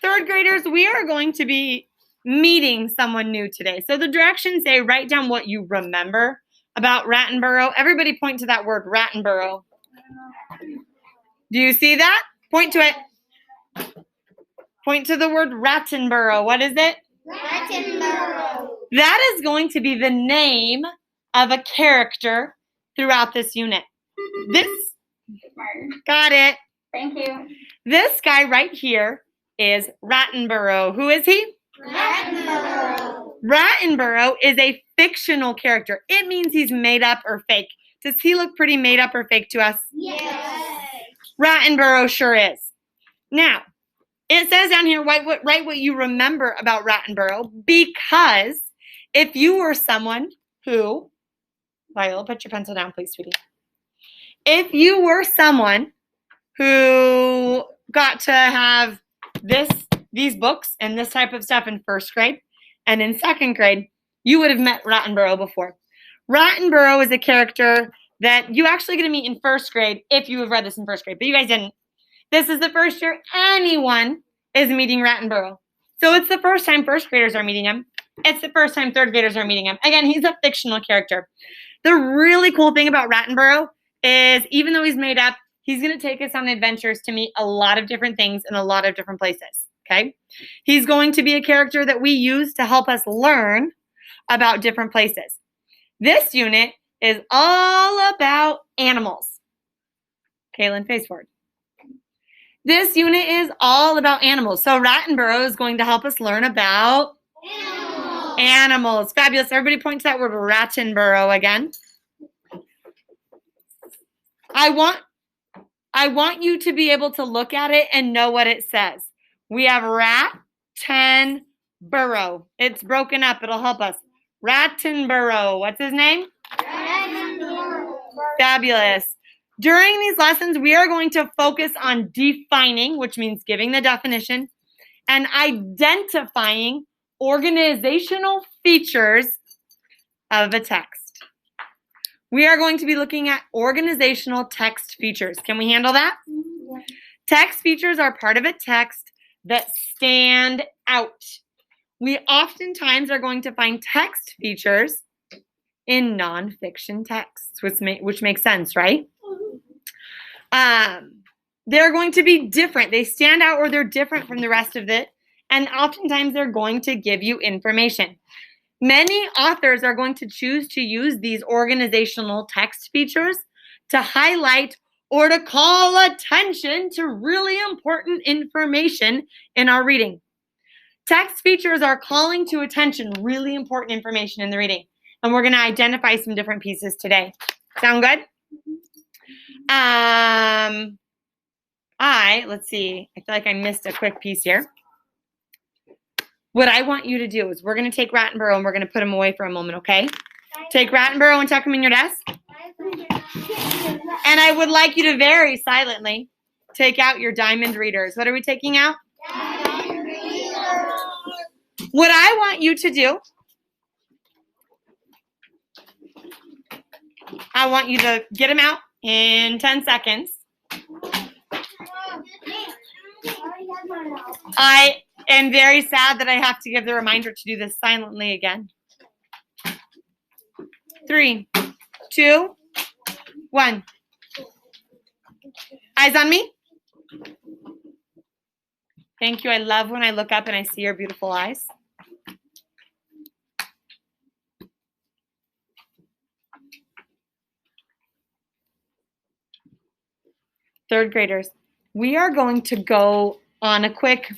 Third graders, we are going to be meeting someone new today. So the directions say write down what you remember about Rattenborough. Everybody point to that word, Rattenborough. Do you see that? Point to it. Point to the word Rattenborough. What is it? Rattenborough. That is going to be the name of a character throughout this unit. Got it. Thank you. This guy right here is Rattenborough. Who is he? Rattenborough. Rattenborough is a fictional character. It means he's made up or fake. Does he look pretty made up or fake to us? Yes. Rattenborough sure is. Now, it says down here, write what you remember about Rattenborough, because if you were someone who, Viola, put your pencil down, please, sweetie. If you were someone who got to have these books and this type of stuff in first grade and in second grade, you would have met Rattenborough before. Rattenborough is a character that you actually get to meet in first grade if you have read this in first grade, but you guys didn't. This is the first year anyone is meeting Rattenborough. So it's the first time first graders are meeting him. It's the first time third graders are meeting him. Again, he's a fictional character. The really cool thing about Rattenborough is even though he's made up, he's going to take us on adventures to meet a lot of different things in a lot of different places, okay? He's going to be a character that we use to help us learn about different places. This unit is all about animals. Kaylin, face forward. This unit is all about animals. So Rattenborough is going to help us learn about animals. Fabulous. Everybody point to that word Rattenborough again. I want you to be able to look at it and know what it says. We have Rattenborough. It's broken up. It'll help us. Rattenborough. What's his name? Rattenborough. Fabulous. During these lessons, we are going to focus on defining, which means giving the definition, and identifying organizational features of a text. We are going to be looking at organizational text features. Can we handle that? Yeah. Text features are part of a text that stand out. We oftentimes are going to find text features in nonfiction texts, which makes sense, right? They're going to be different. They stand out or they're different from the rest of it. And oftentimes they're going to give you information. Many authors are going to choose to use these organizational text features to highlight or to call attention to really important information in our reading. Text features are calling to attention really important information in the reading. And we're going to identify some different pieces today. Sound good? Let's see. I feel like I missed a quick piece here. What I want you to do is we're going to take Rattenborough and we're going to put him away for a moment, okay? Take Rattenborough and tuck him in your desk. And I would like you to very silently take out your diamond readers. What are we taking out? Diamond readers. What I want you to do, I want you to get them out in 10 seconds. I am very sad that I have to give the reminder to do this silently again. 3, 2, 1. Eyes on me. Thank you. I love when I look up and I see your beautiful eyes. Third graders, we are going to go on a quick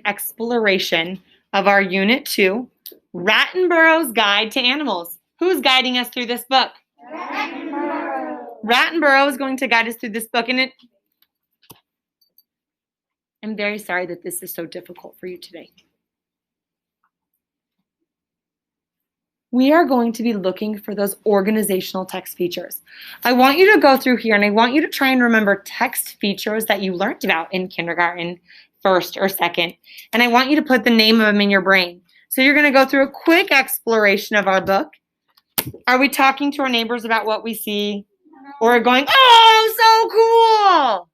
exploration of our Unit 2, Rattenborough's Guide to Animals. Who's guiding us through this book? Rattenborough. Rattenborough is going to guide us through this book. And I'm very sorry that this is so difficult for you today. We are going to be looking for those organizational text features. I want you to go through here and I want you to try and remember text features that you learned about in kindergarten, first or second. And I want you to put the name of them in your brain. So you're going to go through a quick exploration of our book. Are we talking to our neighbors about what we see? Or going, oh, so cool.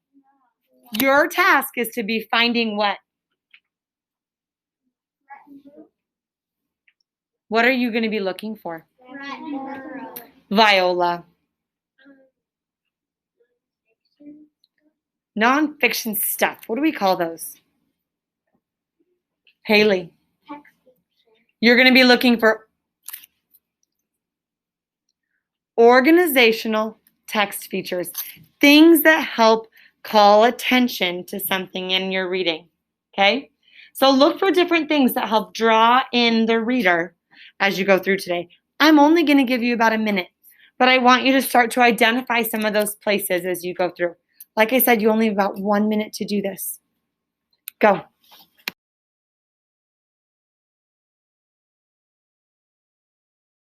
Your task is to be finding what? What are you going to be looking for? Rattenborough. Viola. Nonfiction stuff. What do we call those? Haley. You're going to be looking for organizational text features, things that help call attention to something in your reading. Okay? So look for different things that help draw in the reader as you go through today. I'm only going to give you about a minute, but I want you to start to identify some of those places as you go through. Like I said, you only have about 1 minute to do this. Go.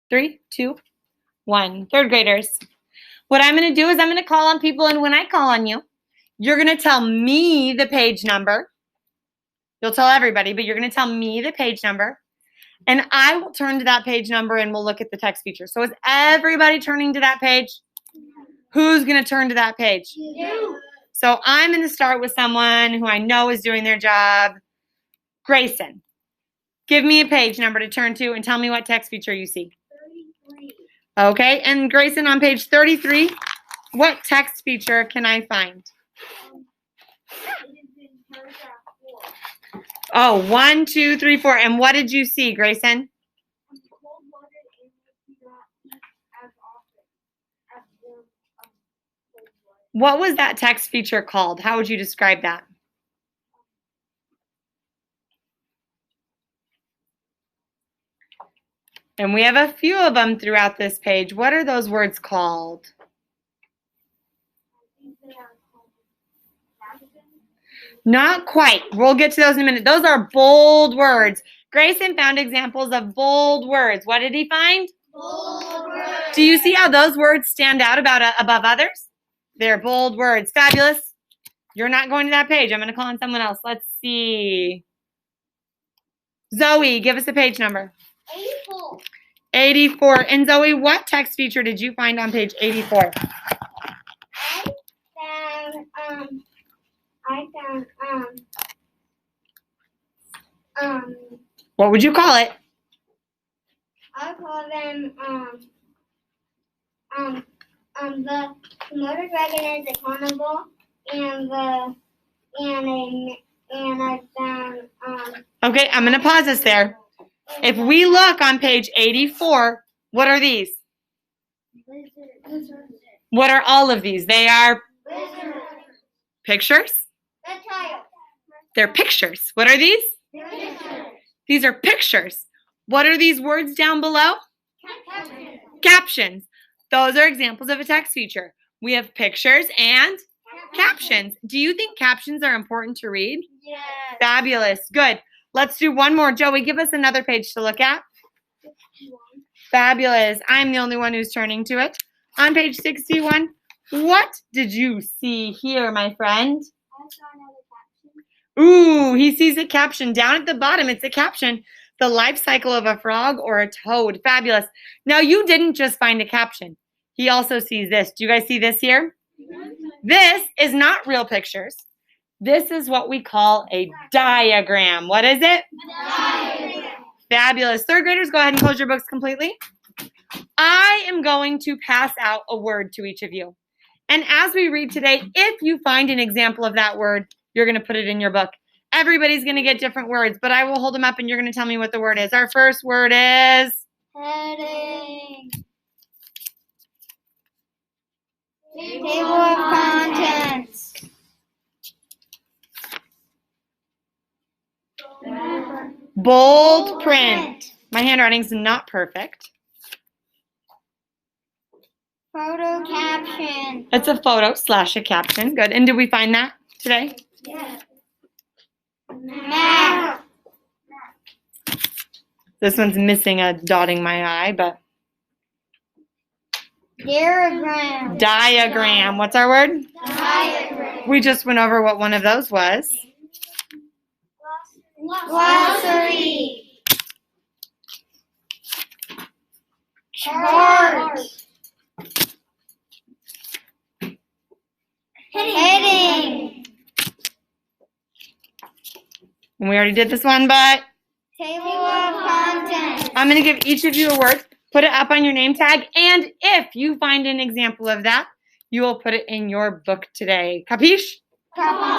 Three, two, one. Third graders. What I'm going to do is I'm going to call on people, and when I call on you, you're going to tell me the page number. You'll tell everybody, but you're going to tell me the page number, and I will turn to that page number, and we'll look at the text feature. So is everybody turning to that page? Who's going to turn to that page? You. So I'm going to start with someone who I know is doing their job. Grayson, give me a page number to turn to and tell me what text feature you see. 33. Okay, and Grayson, on page 33, what text feature can I find? Oh, 1, 2, 3, 4. And what did you see, Grayson? What was that text feature called? How would you describe that? And we have a few of them throughout this page. What are those words called? Not quite. We'll get to those in a minute. Those are bold words. Grayson found examples of bold words. What did he find? Bold words. Do you see how those words stand out above others? They're bold words. Fabulous. You're not going to that page. I'm going to call on someone else. Let's see. Zoe, give us a page number. 84. 84. And Zoe, what text feature did you find on page 84? I found What would you call it? I call them the motor dragon is a carnival, and I found Okay, I'm going to pause us there. If we look on page 84, what are these? lizard. What are all of these? They are Lizard. pictures. The child. They're pictures. What are these? Lizard. These are pictures. What are these words down below? Captain. Captions. Those are examples of a text feature. We have pictures and captions. Do you think captions are important to read? Yes. Fabulous. Good. Let's do one more. Joey, give us another page to look at. Fabulous. I'm the only one who's turning to it. On page 61, what did you see here, my friend? I saw another caption. Ooh, he sees a caption. Down at the bottom, it's a caption. The life cycle of a frog or a toad. Fabulous. Now, you didn't just find a caption. He also sees this. Do you guys see this here? This is not real pictures. This is what we call a diagram. What is it? Diagram. Fabulous. Third graders, go ahead and close your books completely. I am going to pass out a word to each of you. And as we read today, if you find an example of that word, you're going to put it in your book. Everybody's going to get different words, but I will hold them up and you're going to tell me what the word is. Our first word is Heading. Table of contents. bold print. My handwriting's not perfect. Photo caption. It's a photo / a caption. Good. And did we find that today? Yes. Map. This one's missing a dotting my I, but Diagram. diagram. What's our word? Diagram. We just went over what one of those was. Glossary. Chart. Heading. And we already did this one, but Table of contents. I'm going to give each of you a word. Put it up on your name tag. And if you find an example of that, you will put it in your book today. Capiche? Capiche.